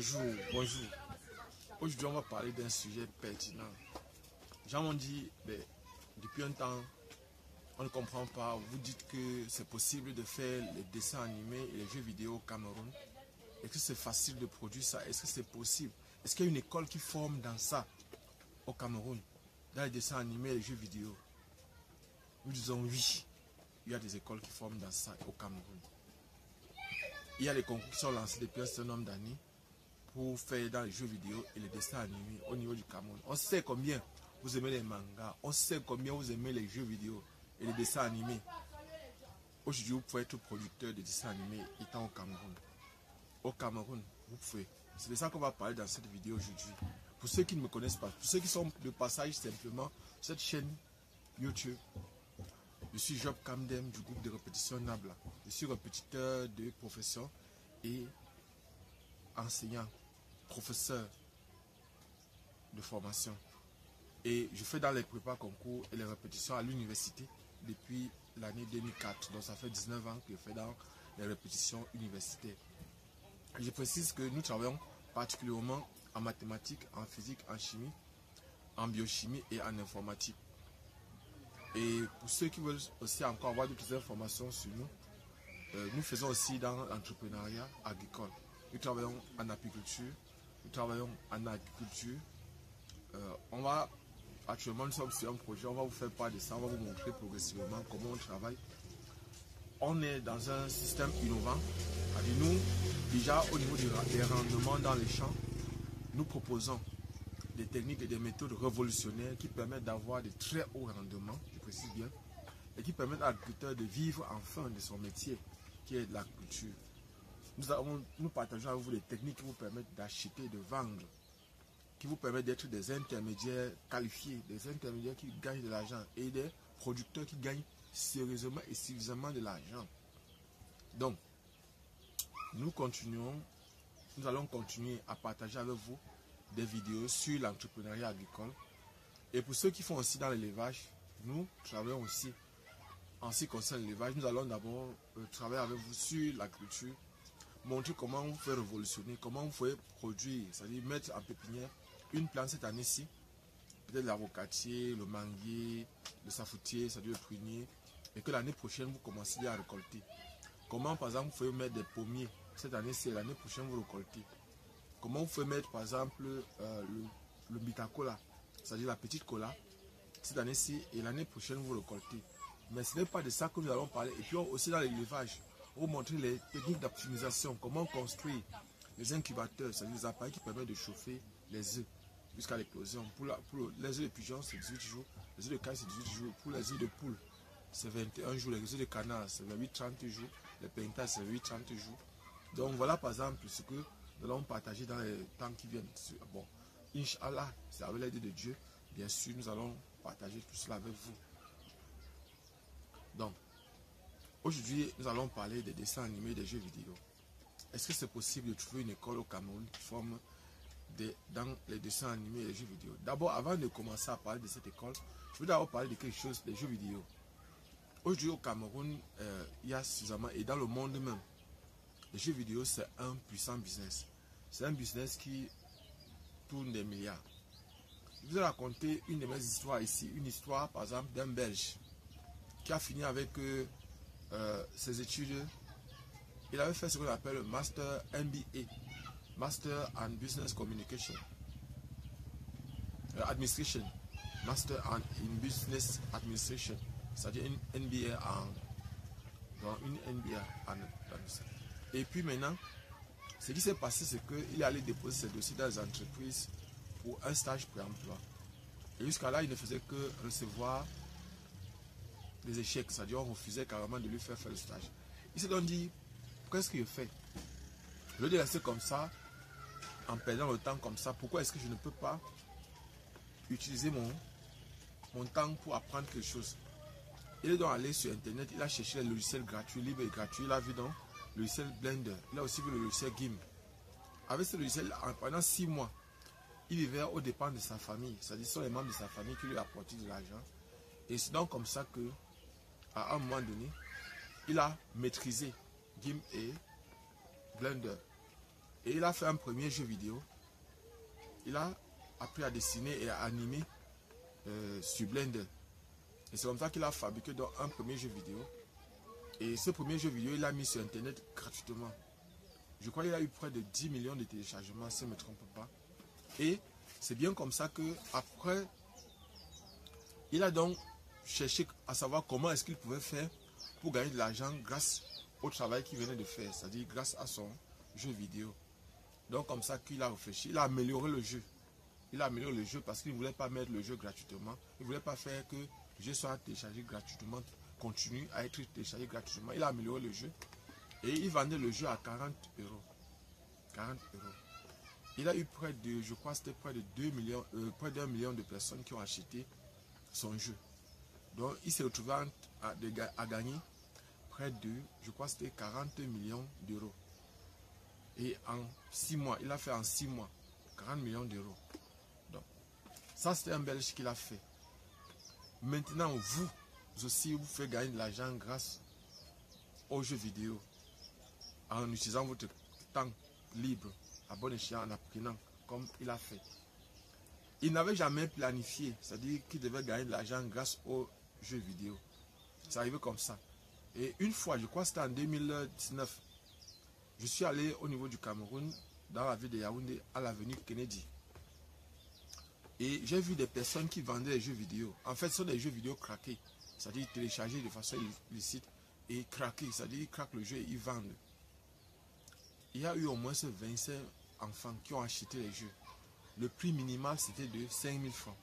Bonjour, bonjour. Aujourd'hui, on va parler d'un sujet pertinent. Les gens m'ont dit, depuis un temps, on ne comprend pas. Vous dites que c'est possible de faire les dessins animés et les jeux vidéo au Cameroun. Est-ce que c'est facile de produire ça? Est-ce que c'est possible? Est-ce qu'il y a une école qui forme dans ça au Cameroun, dans les dessins animés et les jeux vidéo? Nous disons oui. Il y a des écoles qui forment dans ça au Cameroun. Il y a des concours qui sont lancés depuis un certain nombre d'années pour faire dans les jeux vidéo et les dessins animés au niveau du Cameroun. On sait combien vous aimez les mangas, on sait combien vous aimez les jeux vidéo et les dessins animés. Aujourd'hui, vous pouvez être producteur de dessins animés étant au Cameroun. Au Cameroun, vous pouvez. C'est de ça qu'on va parler dans cette vidéo aujourd'hui. Pour ceux qui ne me connaissent pas, pour ceux qui sont de passage simplement sur cette chaîne YouTube, je suis Job Kamdem du groupe de répétition Nabla. Je suis répétiteur de profession et enseignant, professeur de formation. Et je fais dans les prépas concours et les répétitions à l'université depuis l'année 2004. Donc ça fait 19 ans que je fais dans les répétitions universitaires. Et je précise que nous travaillons particulièrement en mathématiques, en physique, en chimie, en biochimie et en informatique. Et pour ceux qui veulent aussi encore avoir d'autres informations sur nous, nous faisons aussi dans l'entrepreneuriat agricole. Nous travaillons en apiculture, nous travaillons en agriculture. Actuellement, nous sommes sur un projet, on va vous faire part de ça, on va vous montrer progressivement comment on travaille. On est dans un système innovant. Nous, déjà au niveau des rendements dans les champs, nous proposons des techniques et des méthodes révolutionnaires qui permettent d'avoir de très hauts rendements, je précise bien, et qui permettent à l'agriculteur de vivre enfin de son métier, qui est de l'agriculture. Nous partageons avec vous des techniques qui vous permettent d'acheter, de vendre, qui vous permettent d'être des intermédiaires qualifiés, des intermédiaires qui gagnent de l'argent et des producteurs qui gagnent sérieusement et suffisamment de l'argent. Donc, nous allons continuer à partager avec vous des vidéos sur l'entrepreneuriat agricole. Et pour ceux qui font aussi dans l'élevage, nous travaillons aussi en ce qui concerne l'élevage. Nous allons d'abord travailler avec vous sur l'agriculture, montrer comment vous pouvez révolutionner, comment vous pouvez produire, c'est-à-dire mettre en pépinière une plante cette année-ci, peut-être l'avocatier, le manguier, le safoutier, c'est-à-dire le prunier, et que l'année prochaine vous commencez à récolter. Comment par exemple vous pouvez mettre des pommiers cette année-ci et l'année prochaine vous récoltez. Comment vous pouvez mettre par exemple le bitacola, c'est-à-dire la petite cola, cette année-ci et l'année prochaine vous récoltez. Mais ce n'est pas de ça que nous allons parler. Et puis aussi dans l'élevage, on va vous montrer les techniques d'optimisation, comment construire les incubateurs, c'est-à-dire les appareils qui permettent de chauffer les œufs jusqu'à l'éclosion. Pour les œufs de pigeons, c'est 18 jours, les œufs de caille, c'est 18 jours, pour les œufs de poule, c'est 21 jours, les œufs de canard, c'est 28-30 jours, les pintas, c'est 28-30 jours. Donc voilà par exemple ce que nous allons partager dans les temps qui viennent. Bon, Inch'Allah, c'est avec l'aide de Dieu, bien sûr, nous allons partager tout cela avec vous. Donc, aujourd'hui, nous allons parler des dessins animés et des jeux vidéo. Est-ce que c'est possible de trouver une école au Cameroun qui forme dans les dessins animés et les jeux vidéo? D'abord, avant de commencer à parler de cette école, je veux d'abord parler de quelque chose, des jeux vidéo. Aujourd'hui, au Cameroun, il y a suffisamment, et dans le monde même, les jeux vidéo, c'est un puissant business. C'est un business qui tourne des milliards. Je vous ai raconté une de mes histoires ici, une histoire par exemple d'un Belge qui a fini avec ses études. Il avait fait ce qu'on appelle le Master MBA, Master en Business Communication, Administration, Master in Business Administration, c'est-à-dire une MBA une MBA en administration. Et puis maintenant, ce qui s'est passé, c'est qu'il est allé déposer ses dossiers dans les entreprises pour un stage pré-emploi. Et jusqu'à là, il ne faisait que recevoir des échecs, c'est-à-dire on refusait carrément de lui faire le stage. Il s'est donc dit, qu'est-ce que je fais? Je vais le laisser comme ça, en perdant le temps comme ça. Pourquoi est-ce que je ne peux pas utiliser mon temps pour apprendre quelque chose? Il est donc allé sur Internet, il a cherché les logiciels gratuits, libres et gratuits. Il a vu donc le logiciel Blender, il a aussi vu le logiciel GIMP. Avec ce logiciel, pendant 6 mois, il vivait aux dépens de sa famille. C'est-à-dire ce sont les membres de sa famille qui lui apportaient de l'argent. Et c'est donc comme ça que, à un moment donné, il a maîtrisé GIMP et Blender. Et il a fait un premier jeu vidéo. Il a appris à dessiner et à animer sur Blender. Et c'est comme ça qu'il a fabriqué donc un premier jeu vidéo. Et ce premier jeu vidéo, il l'a mis sur Internet gratuitement. Je crois qu'il a eu près de 10 millions de téléchargements, si je ne me trompe pas. Et c'est bien comme ça que après, il a donc cherché à savoir comment est-ce qu'il pouvait faire pour gagner de l'argent grâce au travail qu'il venait de faire, c'est-à-dire grâce à son jeu vidéo. Donc comme ça qu'il a réfléchi, il a amélioré le jeu. Il a amélioré le jeu parce qu'il ne voulait pas mettre le jeu gratuitement. Il ne voulait pas faire que le jeu soit téléchargé gratuitement, continue à être téléchargé gratuitement. Il a amélioré le jeu et il vendait le jeu à 40 euros. 40 euros. Il a eu près de, je crois c'était près de 2 millions, près d'1 million de personnes qui ont acheté son jeu. Donc il s'est retrouvé à gagner près de, je crois c'était 40 millions d'euros. Et en 6 mois, il a fait en 6 mois 40 millions d'euros. Donc ça c'était un Belge qu'il a fait. Maintenant vous aussi vous faites gagner de l'argent grâce aux jeux vidéo en utilisant votre temps libre à bon escient, en apprenant comme il a fait. Il n'avait jamais planifié, c'est-à-dire qu'il devait gagner de l'argent grâce aux jeux vidéo. C'est arrivé comme ça. Et une fois, je crois que c'était en 2019, je suis allé au niveau du Cameroun, dans la ville de Yaoundé, à l'avenue Kennedy. Et j'ai vu des personnes qui vendaient des jeux vidéo. En fait, ce sont des jeux vidéo craqués, c'est-à-dire téléchargés de façon illicite et craqués, c'est-à-dire ils craquent le jeu et ils vendent. Il y a eu au moins 25 enfants qui ont acheté les jeux. Le prix minimal c'était de 5 000 francs.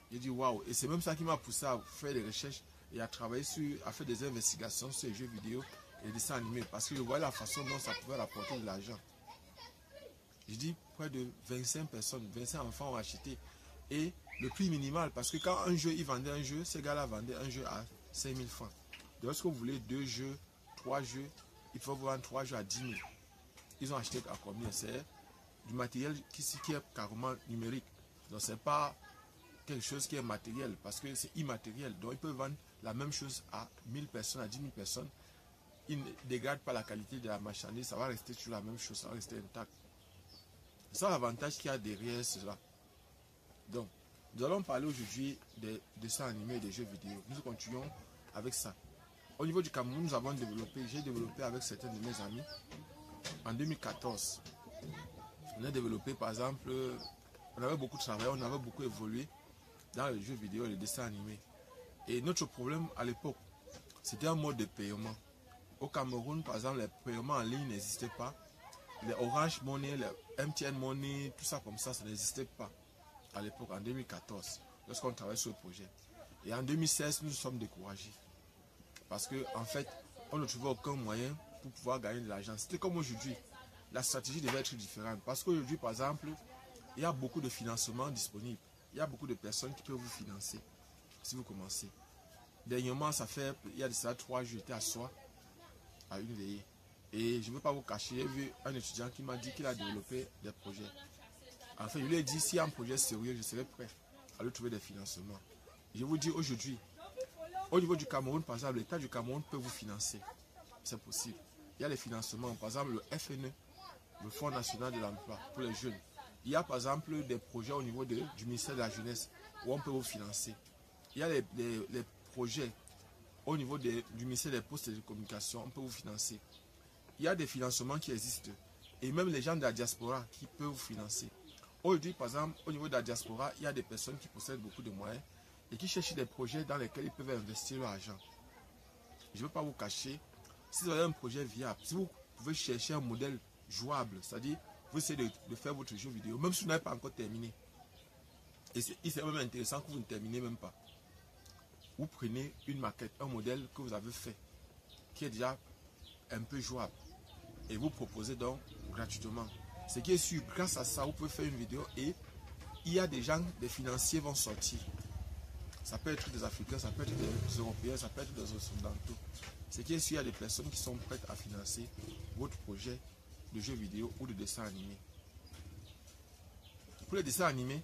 J'ai dit waouh, et c'est même ça qui m'a poussé à faire des recherches et à travailler à faire des investigations sur les jeux vidéo et les dessins animés parce que je voyais la façon dont ça pouvait rapporter de l'argent. Je dis près de 25 personnes, 25 enfants ont acheté et le prix minimal parce que quand un jeu, ils vendaient un jeu, ces gars-là vendaient un jeu à 5 000 francs. Donc lorsque vous voulez 2 jeux, 3 jeux, il faut vous vendre 3 jeux à 10 000. Ils ont acheté à combien? C'est du matériel qui est carrément numérique. Donc c'est pas quelque chose qui est matériel parce que c'est immatériel. Donc ils peuvent vendre la même chose à 1000 personnes, à 10 000 personnes. Ils ne dégradent pas la qualité de la marchandise, ça va rester sur la même chose, ça va rester intact. C'est ça l'avantage qu'il y a derrière cela. Donc, nous allons parler aujourd'hui des dessins animés et des jeux vidéo. Nous continuons avec ça. Au niveau du Cameroun, nous avons développé, j'ai développé avec certains de mes amis en 2014. On a développé par exemple, on avait beaucoup travaillé, on avait beaucoup évolué dans les jeux vidéo et les dessins animés. Et notre problème à l'époque, c'était un mode de paiement. Au Cameroun, par exemple, les paiements en ligne n'existaient pas. Les Orange Money, les MTN Money, tout ça comme ça n'existait pas à l'époque, en 2014, lorsqu'on travaillait sur le projet. Et en 2016, nous nous sommes découragés. Parce qu'en fait, on ne trouvait aucun moyen pour pouvoir gagner de l'argent. C'était comme aujourd'hui. La stratégie devait être différente. Parce qu'aujourd'hui, par exemple, il y a beaucoup de financements disponibles. Il y a beaucoup de personnes qui peuvent vous financer si vous commencez. Dernièrement, il y a de ça 3 jours, j'étais à Soie, à une veillée. Et je ne veux pas vous cacher, j'ai vu un étudiant qui m'a dit qu'il a développé des projets. En fait, je lui ai dit, s'il y a un projet sérieux, je serai prêt à lui trouver des financements. Je vous dis aujourd'hui, au niveau du Cameroun, par exemple, l'État du Cameroun peut vous financer. C'est possible. Il y a des financements, par exemple le FNE, le Fonds National de l'Emploi pour les jeunes. Il y a par exemple des projets au niveau du ministère de la Jeunesse où on peut vous financer. Il y a les projets au niveau du ministère des Postes et des Communications, on peut vous financer. Il y a des financements qui existent. Et même les gens de la diaspora qui peuvent vous financer. Aujourd'hui, par exemple, au niveau de la diaspora, il y a des personnes qui possèdent beaucoup de moyens et qui cherchent des projets dans lesquels ils peuvent investir leur argent. Je ne veux pas vous cacher, si vous avez un projet viable, si vous pouvez chercher un modèle jouable, c'est-à-dire vous essayez de faire votre jeu vidéo, même si vous n'avez pas encore terminé. Et c'est même intéressant que vous ne terminez même pas. Vous prenez une maquette, un modèle que vous avez fait, qui est déjà un peu jouable, et vous proposez donc gratuitement. Ce qui est sûr, grâce à ça, vous pouvez faire une vidéo et il y a des gens, des financiers vont sortir. Ça peut être des Africains, ça peut être des Européens, ça peut être des Occidentaux. Ce qui est sûr, il y a des personnes qui sont prêtes à financer votre projet de jeu vidéo ou de dessin animé. Pour les dessins animés,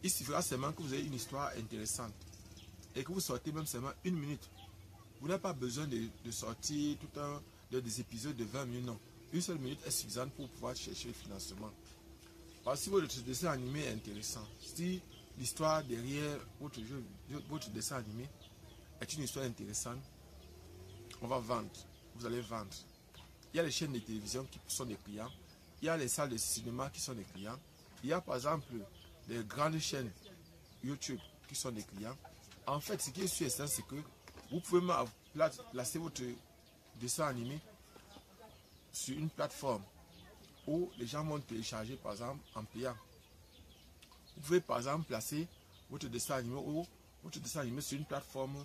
il suffira seulement que vous ayez une histoire intéressante et que vous sortez même seulement 1 minute. Vous n'avez pas besoin de sortir des épisodes de 20 minutes, non. Une seule minute est suffisante pour pouvoir chercher le financement. Parce que si votre dessin animé est intéressant, si l'histoire derrière votre dessin animé est une histoire intéressante, on va vendre. Vous allez vendre. Il y a les chaînes de télévision qui sont des clients. Il y a les salles de cinéma qui sont des clients. Il y a par exemple les grandes chaînes YouTube qui sont des clients. En fait, ce qui est sûr et certain, c'est que vous pouvez placer votre dessin animé sur une plateforme où les gens vont télécharger par exemple en payant. Vous pouvez par exemple placer votre dessin animé sur une plateforme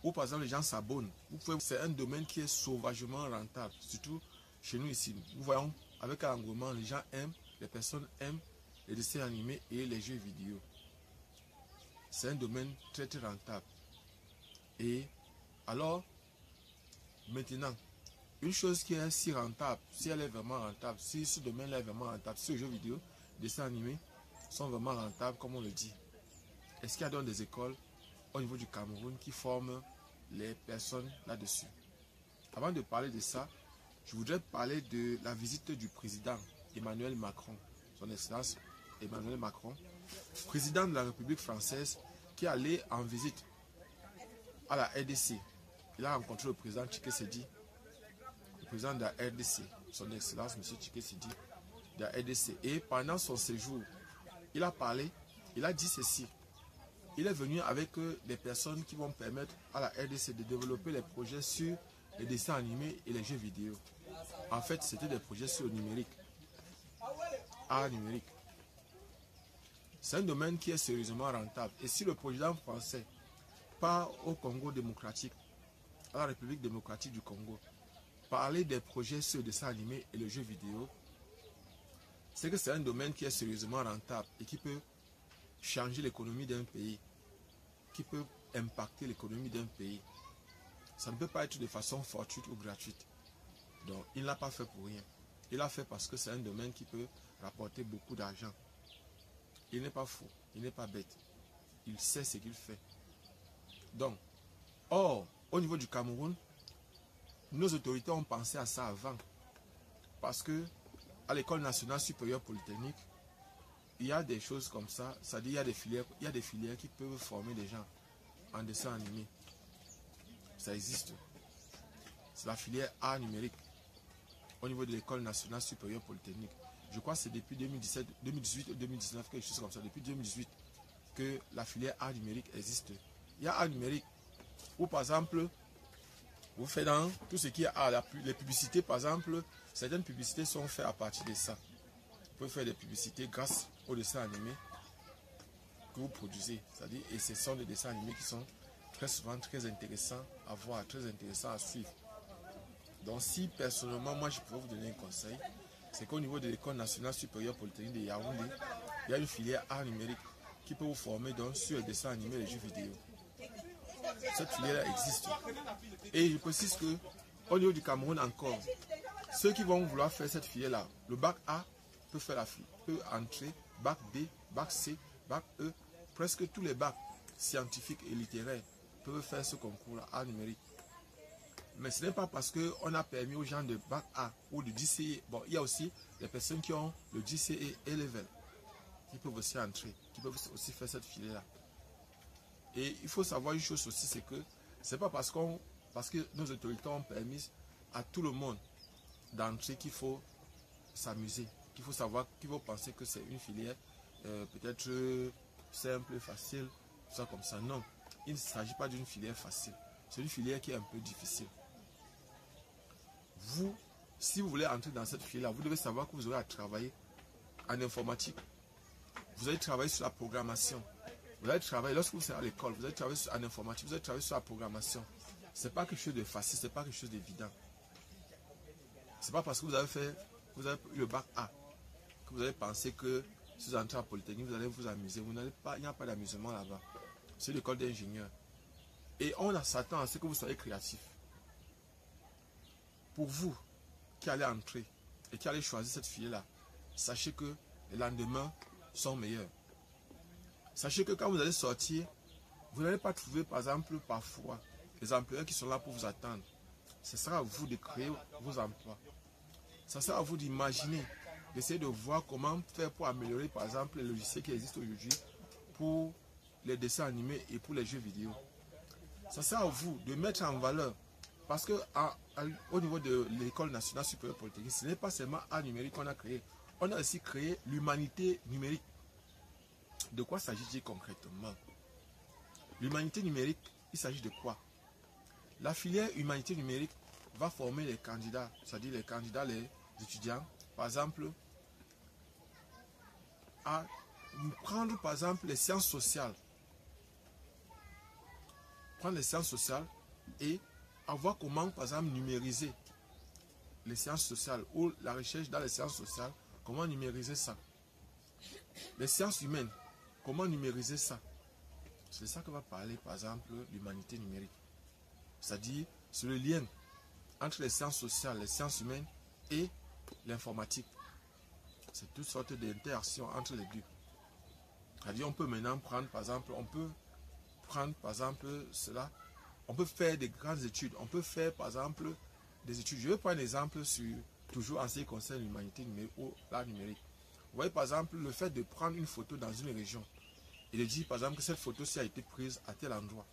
où par exemple les gens s'abonnent. C'est un domaine qui est sauvagement rentable, surtout chez nous ici. Nous voyons avec un engouement, les gens aiment, les personnes aiment les dessins animés et les jeux vidéo. C'est un domaine très très rentable. Et alors, maintenant, une chose qui est si rentable, si elle est vraiment rentable, si ce domaine-là est vraiment rentable, si les jeux vidéo, les dessins animés sont vraiment rentables, comme on le dit, est-ce qu'il y a donc des écoles au niveau du Cameroun qui forment les personnes là-dessus? Avant de parler de ça, je voudrais parler de la visite du président Emmanuel Macron, son excellence Emmanuel Macron, président de la République française, qui est allé en visite à la RDC. Il a rencontré le président Tshisekedi, le président de la RDC, son excellence M. Tshisekedi de la RDC. Et pendant son séjour, il a parlé, il a dit ceci. Il est venu avec des personnes qui vont permettre à la RDC de développer les projets sur les dessins animés et les jeux vidéo. En fait, c'était des projets sur le numérique. Art numérique. C'est un domaine qui est sérieusement rentable. Et si le président français part au Congo démocratique, à la République démocratique du Congo, parler des projets sur le dessin animé et le jeu vidéo, c'est que c'est un domaine qui est sérieusement rentable et qui peut changer l'économie d'un pays, qui peut impacter l'économie d'un pays. Ça ne peut pas être de façon fortuite ou gratuite. Donc, il ne l'a pas fait pour rien. Il l'a fait parce que c'est un domaine qui peut rapporter beaucoup d'argent. Il n'est pas fou, il n'est pas bête. Il sait ce qu'il fait. Donc, or, au niveau du Cameroun, nos autorités ont pensé à ça avant. Parce que à l'École nationale supérieure polytechnique, il y a des choses comme ça. C'est-à-dire il y a des filières qui peuvent former des gens en dessin animé. Ça existe. C'est la filière art numérique au niveau de l'École nationale supérieure polytechnique. Je crois que c'est depuis 2017, 2018 ou 2019, quelque chose comme ça, depuis 2018, que la filière art numérique existe. Il y a art numérique où, par exemple, vous faites dans tout ce qui est art, les publicités, par exemple, certaines publicités sont faites à partir de ça. Vous pouvez faire des publicités grâce aux dessins animés que vous produisez. C'est-à-dire, et ce sont des dessins animés qui sont très souvent très intéressants à voir, très intéressants à suivre. Donc si personnellement, moi je pourrais vous donner un conseil, c'est qu'au niveau de l'École nationale supérieure polytechnique de Yaoundé, il y a une filière art numérique qui peut vous former donc, sur les dessins animés et les jeux vidéo. Cette filière existe. Et je précise que au niveau du Cameroun encore, ceux qui vont vouloir faire cette filière-là, le bac A peut faire peut entrer, bac B, bac C, bac E, presque tous les bacs scientifiques et littéraires peuvent faire ce concours-là, art numérique. Mais ce n'est pas parce qu'on a permis aux gens de bac A ou de DCE. Bon, il y a aussi des personnes qui ont le DCE et level qui peuvent aussi entrer, qui peuvent aussi faire cette filière-là. Et il faut savoir une chose aussi, c'est que c'est pas parce que nos autorités ont permis à tout le monde d'entrer qu'il faut s'amuser, qu'il faut savoir, qu'il faut penser que c'est une filière peut-être simple, facile, tout ça comme ça. Non, il ne s'agit pas d'une filière facile. C'est une filière qui est un peu difficile. Vous, si vous voulez entrer dans cette filière, vous devez savoir que vous aurez à travailler en informatique. Vous allez travailler sur la programmation. Vous allez travailler, lorsque vous serez à l'école, vous allez travailler en informatique, vous allez travailler sur la programmation. Ce n'est pas quelque chose de facile, ce n'est pas quelque chose d'évident. Ce n'est pas parce que vous avez eu le bac A que vous allez penser que si vous entrez à Polytechnique, vous allez vous amuser. Il n'y a pas d'amusement là-bas. C'est l'école d'ingénieur. Et on s'attend à ce que vous soyez créatif. Pour vous qui allez entrer et qui allez choisir cette filière-là, sachez que les lendemains sont meilleurs. Sachez que quand vous allez sortir, vous n'allez pas trouver, par exemple, parfois, les employeurs qui sont là pour vous attendre. Ce sera à vous de créer vos emplois. Ça sert à vous d'imaginer, d'essayer de voir comment faire pour améliorer, par exemple, les logiciels qui existent aujourd'hui pour les dessins animés et pour les jeux vidéo. Ça sert à vous de mettre en valeur, parce que au niveau de l'École nationale supérieure polytechnique, ce n'est pas seulement un numérique qu'on a créé, on a aussi créé l'humanité numérique. De quoi s'agit-il concrètement? L'humanité numérique, il s'agit de quoi? La filière humanité numérique va former les candidats, c'est-à-dire les candidats, les étudiants, par exemple, à prendre par exemple les sciences sociales. Prendre les sciences sociales et à voir comment par exemple numériser les sciences sociales ou la recherche dans les sciences sociales, comment numériser ça. Les sciences humaines, comment numériser ça. C'est ça que va parler par exemple l'humanité numérique. C'est-à-dire, c'est le lien entre les sciences sociales, les sciences humaines et l'informatique. C'est toutes sortes d'interactions entre les deux. C'est-à-dire, on peut maintenant prendre, par exemple, cela. On peut faire des grandes études. On peut faire, par exemple, des études. Je vais prendre un exemple sur, toujours en ce qui concerne l'humanité numérique ou l'art numérique. Vous voyez, par exemple, le fait de prendre une photo dans une région et de dire, par exemple, que cette photo-ci a été prise à tel endroit.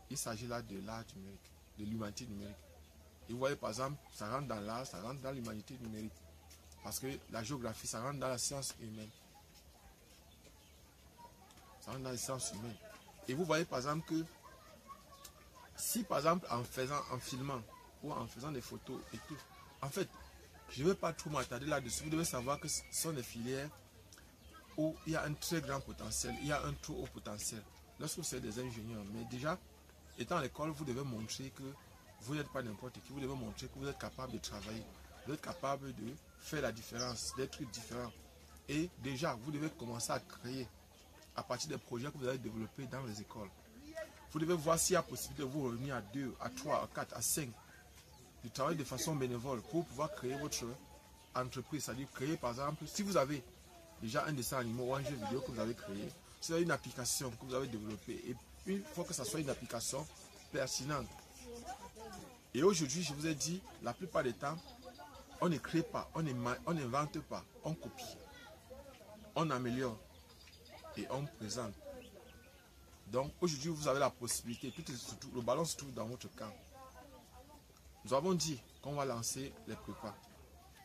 Il s'agit là de l'art numérique, de l'humanité numérique. Et vous voyez, par exemple, ça rentre dans l'art, ça rentre dans l'humanité numérique. Parce que la géographie, ça rentre dans la science humaine. Ça rentre dans les sciences humaines. Et vous voyez, par exemple, que si, par exemple, en filmant ou en faisant des photos et tout, en fait, je ne vais pas trop m'attarder là-dessus. Vous devez savoir que ce sont des filières où il y a un très grand potentiel, il y a un trop haut potentiel. Lorsque vous êtes des ingénieurs, mais déjà, étant à l'école, vous devez montrer que vous n'êtes pas n'importe qui. Vous devez montrer que vous êtes capable de travailler. Vous êtes capable de faire la différence, d'être différent. Et déjà, vous devez commencer à créer à partir des projets que vous allez développer dans les écoles. Vous devez voir s'il y a possibilité de vous réunir à 2, à 3, à 4, à 5, de travailler de façon bénévole pour pouvoir créer votre entreprise. C'est-à-dire créer, par exemple, si vous avez déjà un dessin animé ou un jeu vidéo que vous avez créé, si vous avez une application que vous avez développée, et il faut que ça soit une application pertinente. Et aujourd'hui, je vous ai dit, la plupart des temps, on ne crée pas, on n'invente pas, on copie, on améliore et on présente. Donc aujourd'hui, vous avez la possibilité, le ballon se trouve dans votre camp. Nous avons dit qu'on va lancer les prépas.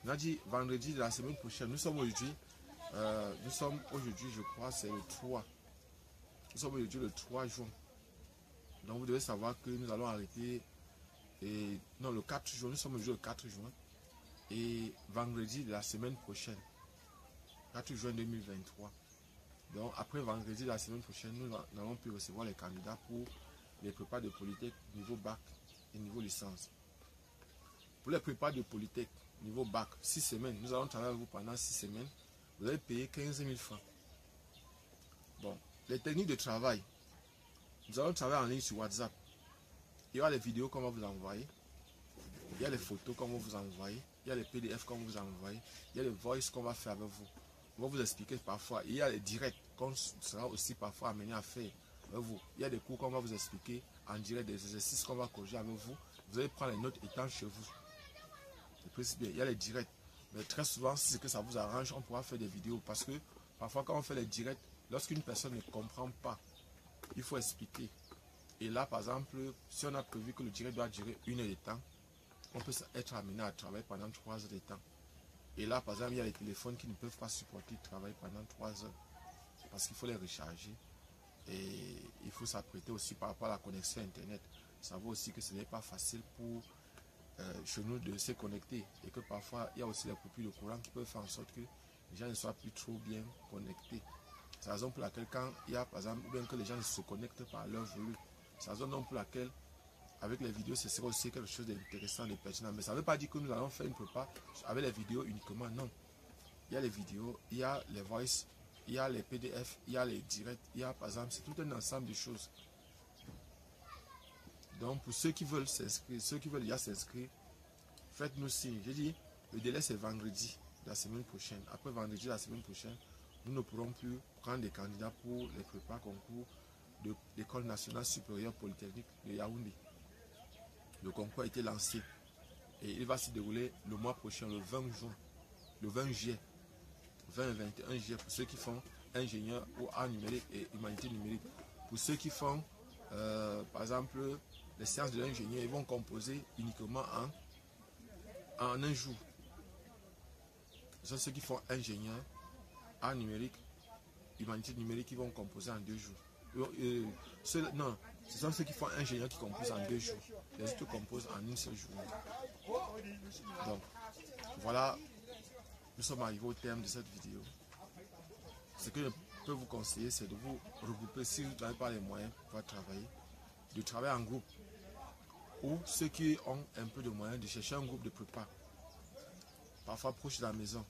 On a dit vendredi de la semaine prochaine. Nous sommes aujourd'hui, je crois, c'est le 3. Nous sommes aujourd'hui le 3 juin. Donc vous devez savoir que nous allons arrêter. Non, le 4 juin, nous sommes aujourd'hui le 4 juin. Et vendredi de la semaine prochaine, 4 juin 2023. Donc après vendredi de la semaine prochaine, nous n'allons plus recevoir les candidats pour les prépas de Polytech niveau bac et niveau licence. Pour les prépas de Polytech niveau bac, 6 semaines, nous allons travailler avec vous pendant 6 semaines. Vous allez payer 15 000 francs. Bon, les techniques de travail, nous allons travailler en ligne sur WhatsApp. Il y aura les vidéos qu'on va vous envoyer. Il y a les photos qu'on va vous envoyer. Il y a les PDF qu'on va vous envoyer. Il y a les voice qu'on va faire avec vous. On va vous expliquer parfois. Il y a les directs qu'on sera aussi parfois amené à faire avec vous. Il y a des cours qu'on va vous expliquer en direct, des exercices qu'on va corriger avec vous. Vous allez prendre les notes étant chez vous. Je précise bien, il y a les directs. Mais très souvent, si c'est que ça vous arrange, on pourra faire des vidéos. Parce que parfois, quand on fait les directs, lorsqu'une personne ne comprend pas, il faut expliquer. Et là, par exemple, si on a prévu que le direct doit durer 1 heure de temps, on peut être amené à travailler pendant 3 heures de temps. Et là, par exemple, il y a les téléphones qui ne peuvent pas supporter de travailler pendant 3 heures. Parce qu'il faut les recharger. Et il faut s'apprêter aussi par rapport à la connexion Internet. Ça vaut aussi que ce n'est pas facile pour chez nous de se connecter. Et que parfois, il y a aussi les coupures de courant qui peuvent faire en sorte que les gens ne soient plus trop bien connectés. C'est la raison pour laquelle quand il y a, par exemple, bien que les gens ne se connectent pas à leur voulu. C'est la raison pour laquelle avec les vidéos, ce sera aussi quelque chose d'intéressant, de pertinent. Mais ça ne veut pas dire que nous allons faire une prépa avec les vidéos uniquement. Non. Il y a les vidéos, il y a les voice, il y a les PDF, il y a les directs, il y a par exemple, c'est tout un ensemble de choses. Donc pour ceux qui veulent s'inscrire, ceux qui veulent déjà s'inscrire, faites-nous signe. J'ai dit, le délai c'est vendredi de la semaine prochaine. Après vendredi de la semaine prochaine, nous ne pourrons plus prendre des candidats pour les prépas concours de l'École nationale supérieure polytechnique de Yaoundé. Le concours a été lancé. Et il va se dérouler le mois prochain, le 20 juin, le 20 juillet, 20 et 21 juillet, pour ceux qui font ingénieur ou art numérique et humanité numérique. Pour ceux qui font, par exemple, les sciences de l'ingénieur, ils vont composer uniquement en un jour. Ce sont ceux qui font ingénieur, art numérique, humanité numérique, qui vont composer en 2 jours. Non, ce sont ceux qui font ingénieur qui composent en 2 jours. Les autres composent en une seule journée. Donc, voilà, nous sommes arrivés au terme de cette vidéo. Ce que je peux vous conseiller, c'est de vous regrouper si vous n'avez pas les moyens pour pouvoir travailler, de travailler en groupe. Ou ceux qui ont un peu de moyens, de chercher un groupe de prépa, parfois proche de la maison.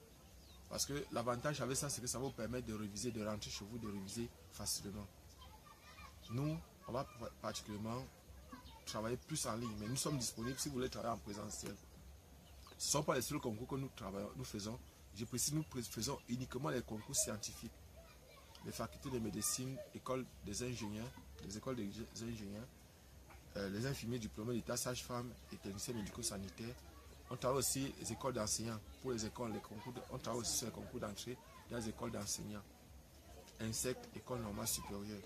Parce que l'avantage avec ça, c'est que ça va vous permettre de réviser, de rentrer chez vous, de réviser facilement. Nous, on va particulièrement travailler plus en ligne, mais nous sommes disponibles si vous voulez travailler en présentiel. Ce ne sont pas les seuls concours que nous faisons. Je précise, nous faisons uniquement les concours scientifiques. Les facultés de médecine, écoles des ingénieurs, les écoles des ingénieurs, les infirmiers diplômés d'état, sages-femmes et techniciens médico-sanitaires. On travaille aussi les écoles d'enseignants. Pour les écoles, on travaille aussi sur les concours d'entrée dans les écoles d'enseignants. Insectes, école normale supérieure.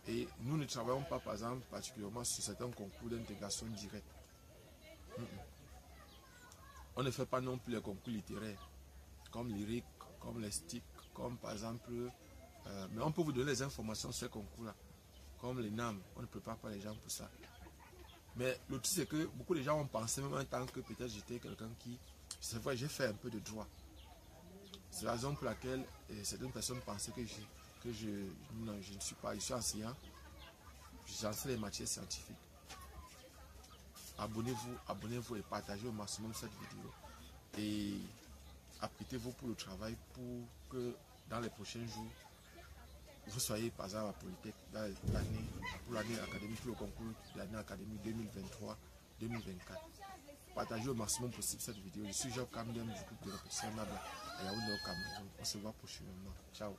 Et nous ne travaillons pas, par exemple, particulièrement sur certains concours d'intégration directe. On ne fait pas non plus les concours littéraires, comme l'IRIC, comme les STIC, comme par exemple... mais on peut vous donner les informations sur ces concours-là, comme les NAM. On ne prépare pas les gens pour ça. Mais le truc, c'est que beaucoup de gens ont pensé, même en tant que peut-être j'étais quelqu'un qui... C'est vrai, j'ai fait un peu de droit. C'est la raison pour laquelle certaines personnes pensaient que non, je ne suis pas... Je suis enseignant. J'enseigne les matières scientifiques. Abonnez-vous et partagez au maximum cette vidéo. Et apprêtez-vous pour le travail pour que dans les prochains jours, vous soyez par exemple à Polytech pour l'année académique, pour le concours de l'année académique 2023-2024. Partagez au maximum possible cette vidéo. Je suis Job Kamden du groupe de répétition Nabla à Yaoundé au Cameroun. On se voit prochainement. Ciao.